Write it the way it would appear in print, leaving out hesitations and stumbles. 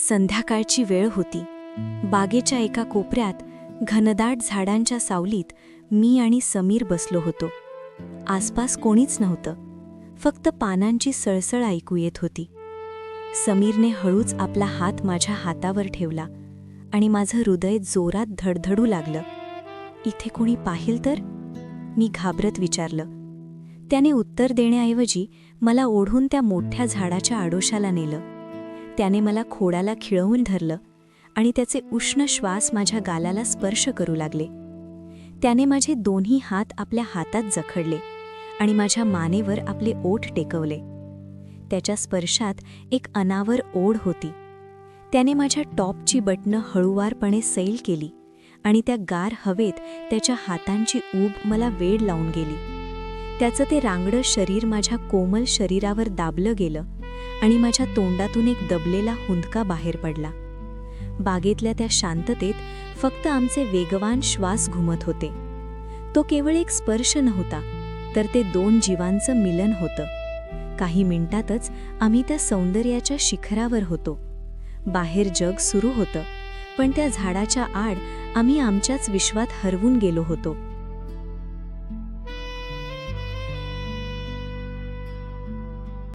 संध्याकाळची वेळ होती. बागेच्या एका कोपऱ्यात घनदाट झाडांच्या सावलीत मी आणि समीर बसलो होतो. आसपास कोणीच नव्हतं, फक्त पानांची सळसळ ऐकू येत होती. समीरने हळूच आपला हात माझ्या हातावर ठेवला आणि माझं हृदय जोरात धडधडू लागलं. इथे कोणी पाहिल तर? मी घाबरत विचारलं. त्याने उत्तर देण्याऐवजी मला ओढून त्या मोठ्या झाडाच्या आडोशाला नेलं. त्याने मला खोडाला खिळवून धरलं आणि त्याचे उष्ण श्वास माझ्या गालाला स्पर्श करू लागले. त्याने माझे दोन्ही हात आपल्या हातात जखडले आणि माझ्या मानेवर आपले ओठ टेकवले. त्याच्या स्पर्शात एक अनावर ओढ होती. त्याने माझ्या टॉपची बटणं हळूवारपणे सैल केली आणि त्या गार हवेत त्याच्या हातांची ऊब मला वेड लावून गेली. त्याचं ते रांगडं शरीर माझ्या कोमल शरीरावर दाबलं गेलं आणि माझ्या तोंडातून एक दबलेला हुंदका बाहेर पडला. बागेतल्या त्या शांततेत फक्त आमचे वेगवान श्वास घुमत होते. तो केवळ एक स्पर्श नव्हता, तर ते दोन जीवांचं मिलन होतं. काही मिनिटातच आम्ही त्या सौंदर्याच्या शिखरावर होतो. बाहेर जग सुरू होतं, पण त्या झाडाच्या आड आम्ही आमच्याच विश्वात हरवून गेलो होतो.